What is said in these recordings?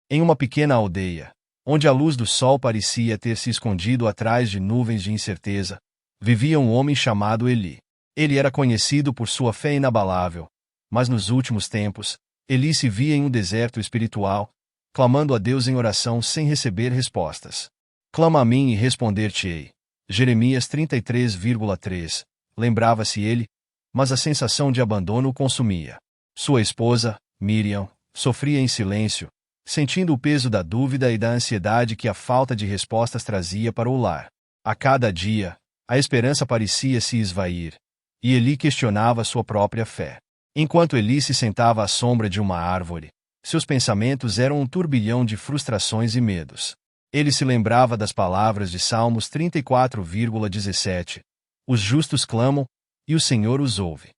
Em uma pequena aldeia, onde a luz do sol parecia ter se escondido atrás de nuvens de incerteza, vivia um homem chamado Eli. Ele era conhecido por sua fé inabalável, mas nos últimos tempos, Eli se via em um deserto espiritual, clamando a Deus em oração sem receber respostas. Clama a mim e responder-te-ei. Jeremias 33,3. Lembrava-se ele, mas a sensação de abandono o consumia. Sua esposa, Miriam, sofria em silêncio, sentindo o peso da dúvida e da ansiedade que a falta de respostas trazia para o lar. A cada dia, a esperança parecia se esvair, e Eli questionava sua própria fé. Enquanto Eli se sentava à sombra de uma árvore, seus pensamentos eram um turbilhão de frustrações e medos. Ele se lembrava das palavras de Salmos 34,17. Os justos clamam, e o Senhor os ouve.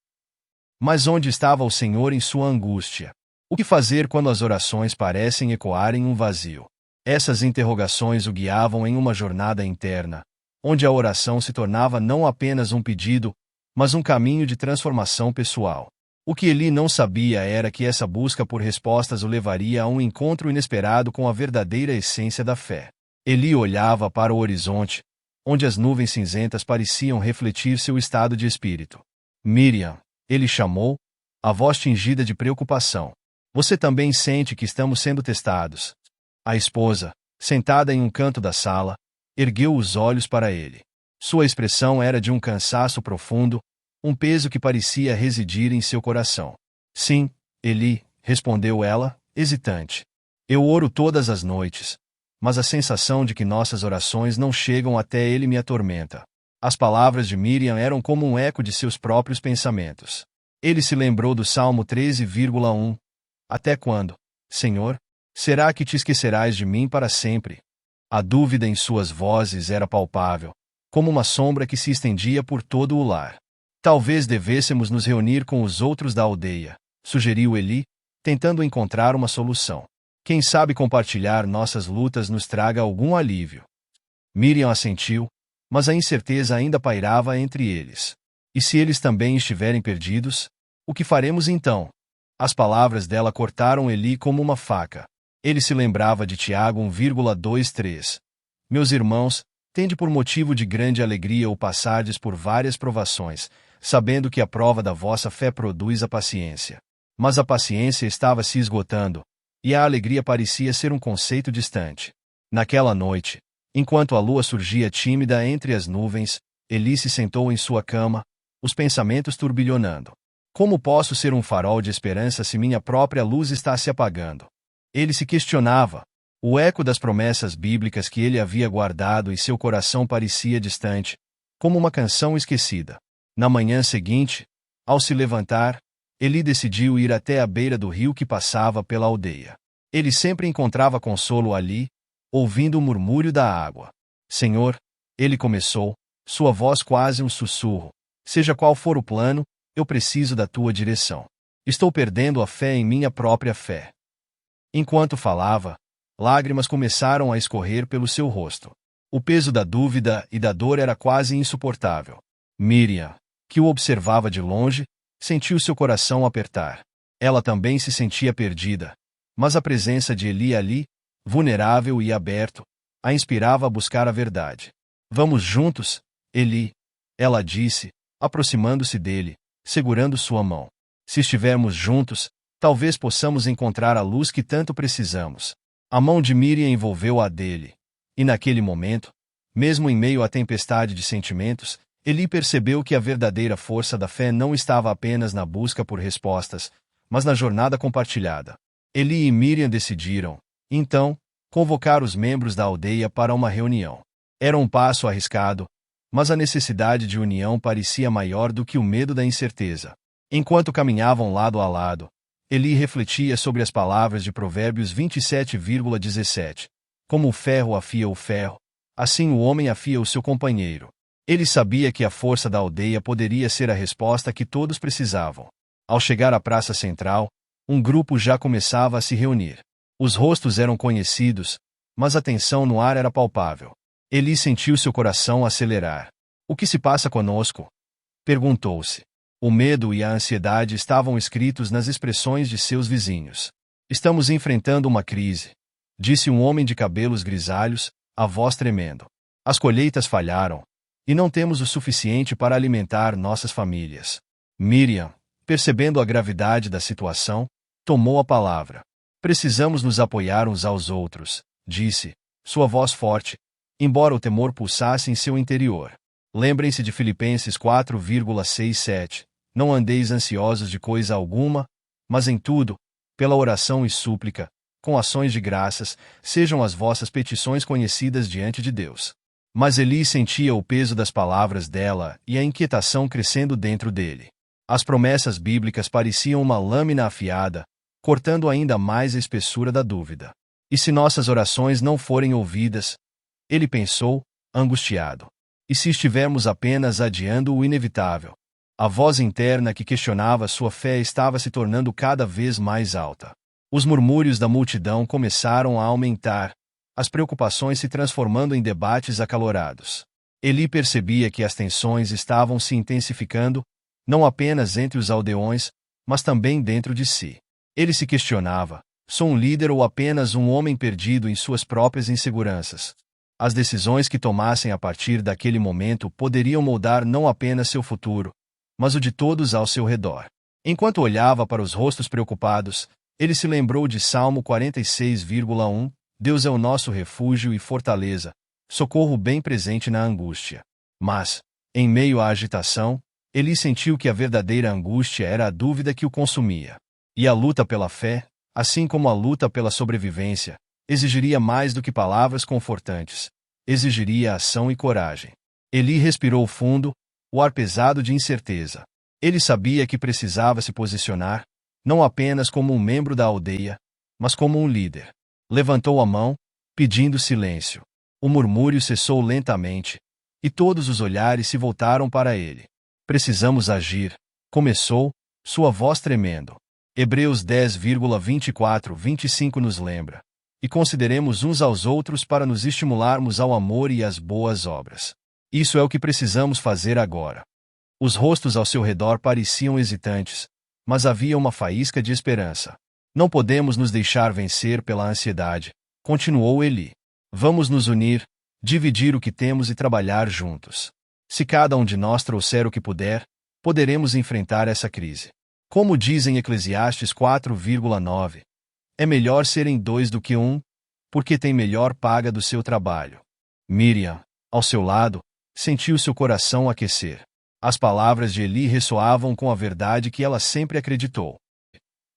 Mas onde estava o Senhor em sua angústia? O que fazer quando as orações parecem ecoar em um vazio? Essas interrogações o guiavam em uma jornada interna, onde a oração se tornava não apenas um pedido, mas um caminho de transformação pessoal. O que Eli não sabia era que essa busca por respostas o levaria a um encontro inesperado com a verdadeira essência da fé. Eli olhava para o horizonte, onde as nuvens cinzentas pareciam refletir seu estado de espírito. Miriam, ele chamou, a voz tingida de preocupação. Você também sente que estamos sendo testados? A esposa, sentada em um canto da sala, ergueu os olhos para ele. Sua expressão era de um cansaço profundo, um peso que parecia residir em seu coração. Sim, Eli, respondeu ela, hesitante. Eu oro todas as noites, mas a sensação de que nossas orações não chegam até ele me atormenta. As palavras de Miriam eram como um eco de seus próprios pensamentos. Ele se lembrou do Salmo 13,1. Até quando, Senhor, será que te esquecerás de mim para sempre? A dúvida em suas vozes era palpável, como uma sombra que se estendia por todo o lar. Talvez devêssemos nos reunir com os outros da aldeia, sugeriu Eli, tentando encontrar uma solução. Quem sabe compartilhar nossas lutas nos traga algum alívio. Miriam assentiu, mas a incerteza ainda pairava entre eles. E se eles também estiverem perdidos, o que faremos então? As palavras dela cortaram Eli como uma faca. Ele se lembrava de Tiago 1,23. Meus irmãos, tende por motivo de grande alegria o passardes por várias provações, sabendo que a prova da vossa fé produz a paciência. Mas a paciência estava se esgotando, e a alegria parecia ser um conceito distante. Naquela noite, enquanto a lua surgia tímida entre as nuvens, Eli se sentou em sua cama, os pensamentos turbilhonando. Como posso ser um farol de esperança se minha própria luz está se apagando? Ele se questionava. O eco das promessas bíblicas que ele havia guardado e seu coração parecia distante, como uma canção esquecida. Na manhã seguinte, ao se levantar, Eli decidiu ir até a beira do rio que passava pela aldeia. Ele sempre encontrava consolo ali, ouvindo o murmúrio da água. Senhor, ele começou, sua voz quase um sussurro. Seja qual for o plano, eu preciso da tua direção. Estou perdendo a fé em minha própria fé. Enquanto falava, lágrimas começaram a escorrer pelo seu rosto. O peso da dúvida e da dor era quase insuportável. Miriam, que o observava de longe, sentiu seu coração apertar. Ela também se sentia perdida, mas a presença de Eli ali, vulnerável e aberto, a inspirava a buscar a verdade. Vamos juntos, Eli, ela disse, aproximando-se dele, segurando sua mão. Se estivermos juntos, talvez possamos encontrar a luz que tanto precisamos. A mão de Miriam envolveu a dele, e naquele momento, mesmo em meio à tempestade de sentimentos, Eli percebeu que a verdadeira força da fé não estava apenas na busca por respostas, mas na jornada compartilhada. Eli e Miriam decidiram, então, convocar os membros da aldeia para uma reunião. Era um passo arriscado, mas a necessidade de união parecia maior do que o medo da incerteza. Enquanto caminhavam lado a lado, Eli refletia sobre as palavras de Provérbios 27,17. Como o ferro afia o ferro, assim o homem afia o seu companheiro. Ele sabia que a força da aldeia poderia ser a resposta que todos precisavam. Ao chegar à praça central, um grupo já começava a se reunir. Os rostos eram conhecidos, mas a tensão no ar era palpável. Eli sentiu seu coração acelerar. O que se passa conosco? Perguntou-se. O medo e a ansiedade estavam escritos nas expressões de seus vizinhos. Estamos enfrentando uma crise, disse um homem de cabelos grisalhos, a voz tremendo. As colheitas falharam, e não temos o suficiente para alimentar nossas famílias. Miriam, percebendo a gravidade da situação, tomou a palavra. Precisamos nos apoiar uns aos outros, disse, sua voz forte, embora o temor pulsasse em seu interior. Lembrem-se de Filipenses 4,67. Não andeis ansiosos de coisa alguma, mas em tudo, pela oração e súplica, com ações de graças, sejam as vossas petições conhecidas diante de Deus. Mas Eli sentia o peso das palavras dela e a inquietação crescendo dentro dele. As promessas bíblicas pareciam uma lâmina afiada, cortando ainda mais a espessura da dúvida. E se nossas orações não forem ouvidas? Ele pensou, angustiado. E se estivermos apenas adiando o inevitável? A voz interna que questionava sua fé estava se tornando cada vez mais alta. Os murmúrios da multidão começaram a aumentar, as preocupações se transformando em debates acalorados. Eli percebia que as tensões estavam se intensificando, não apenas entre os aldeões, mas também dentro de si. Ele se questionava: sou um líder ou apenas um homem perdido em suas próprias inseguranças? As decisões que tomassem a partir daquele momento poderiam moldar não apenas seu futuro, mas o de todos ao seu redor. Enquanto olhava para os rostos preocupados, ele se lembrou de Salmo 46,1, Deus é o nosso refúgio e fortaleza, socorro bem presente na angústia. Mas, em meio à agitação, ele sentiu que a verdadeira angústia era a dúvida que o consumia. E a luta pela fé, assim como a luta pela sobrevivência, exigiria mais do que palavras confortantes, exigiria ação e coragem. Eli respirou fundo, o ar pesado de incerteza. Ele sabia que precisava se posicionar, não apenas como um membro da aldeia, mas como um líder. Levantou a mão, pedindo silêncio. O murmúrio cessou lentamente, e todos os olhares se voltaram para ele. Precisamos agir, começou, sua voz tremendo. Hebreus 10,24-25 nos lembra. E consideremos uns aos outros para nos estimularmos ao amor e às boas obras. Isso é o que precisamos fazer agora. Os rostos ao seu redor pareciam hesitantes, mas havia uma faísca de esperança. Não podemos nos deixar vencer pela ansiedade, continuou Eli. Vamos nos unir, dividir o que temos e trabalhar juntos. Se cada um de nós trouxer o que puder, poderemos enfrentar essa crise. Como diz em Eclesiastes 4,9, é melhor serem dois do que um, porque tem melhor paga do seu trabalho. Miriam, ao seu lado, sentiu seu coração aquecer. As palavras de Eli ressoavam com a verdade que ela sempre acreditou.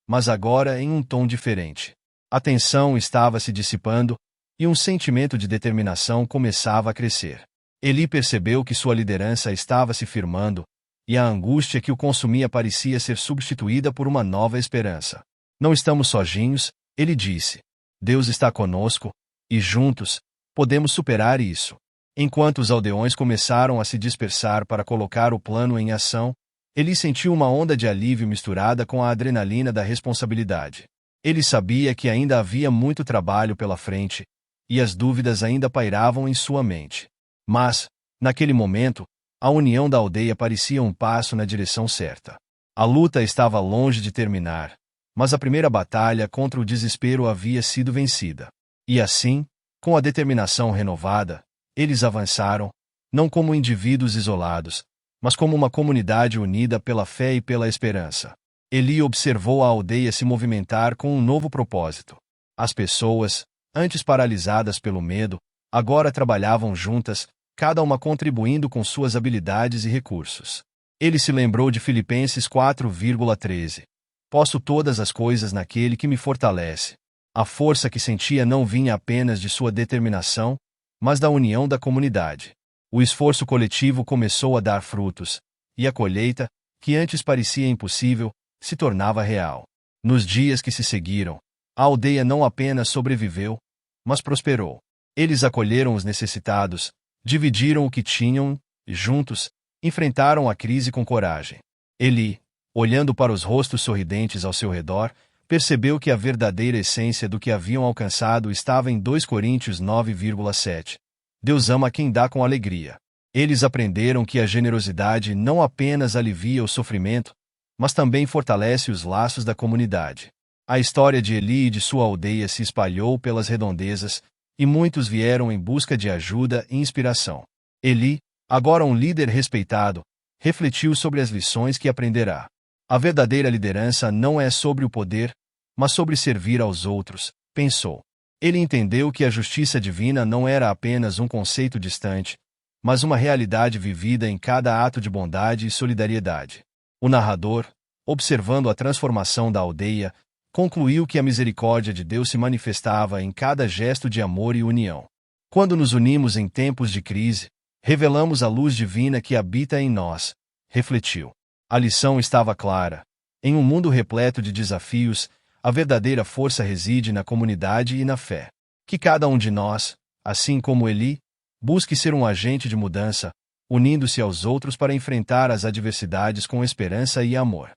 Mas agora em um tom diferente. A tensão estava se dissipando, e um sentimento de determinação começava a crescer. Eli percebeu que sua liderança estava se firmando, e a angústia que o consumia parecia ser substituída por uma nova esperança. Não estamos sozinhos, ele disse. Deus está conosco, e juntos, podemos superar isso. Enquanto os aldeões começaram a se dispersar para colocar o plano em ação, Eli sentiu uma onda de alívio misturada com a adrenalina da responsabilidade. Ele sabia que ainda havia muito trabalho pela frente, e as dúvidas ainda pairavam em sua mente. Mas, naquele momento, a união da aldeia parecia um passo na direção certa. A luta estava longe de terminar, mas a primeira batalha contra o desespero havia sido vencida. E assim, com a determinação renovada, eles avançaram, não como indivíduos isolados, mas como uma comunidade unida pela fé e pela esperança. Eli observou a aldeia se movimentar com um novo propósito. As pessoas, antes paralisadas pelo medo, agora trabalhavam juntas, cada uma contribuindo com suas habilidades e recursos. Ele se lembrou de Filipenses 4,13. Posso todas as coisas naquele que me fortalece. A força que sentia não vinha apenas de sua determinação, mas da união da comunidade. O esforço coletivo começou a dar frutos, e a colheita, que antes parecia impossível, se tornava real. Nos dias que se seguiram, a aldeia não apenas sobreviveu, mas prosperou. Eles acolheram os necessitados, dividiram o que tinham, e juntos, enfrentaram a crise com coragem. Eli, olhando para os rostos sorridentes ao seu redor, percebeu que a verdadeira essência do que haviam alcançado estava em 2 Coríntios 9,7. Deus ama quem dá com alegria. Eles aprenderam que a generosidade não apenas alivia o sofrimento, mas também fortalece os laços da comunidade. A história de Eli e de sua aldeia se espalhou pelas redondezas, e muitos vieram em busca de ajuda e inspiração. Eli, agora um líder respeitado, refletiu sobre as lições que aprenderá. A verdadeira liderança não é sobre o poder, mas sobre servir aos outros, pensou. Ele entendeu que a justiça divina não era apenas um conceito distante, mas uma realidade vivida em cada ato de bondade e solidariedade. O narrador, observando a transformação da aldeia, concluiu que a misericórdia de Deus se manifestava em cada gesto de amor e união. Quando nos unimos em tempos de crise, revelamos a luz divina que habita em nós, refletiu. A lição estava clara. Em um mundo repleto de desafios, a verdadeira força reside na comunidade e na fé. Que cada um de nós, assim como Eli, busque ser um agente de mudança, unindo-se aos outros para enfrentar as adversidades com esperança e amor.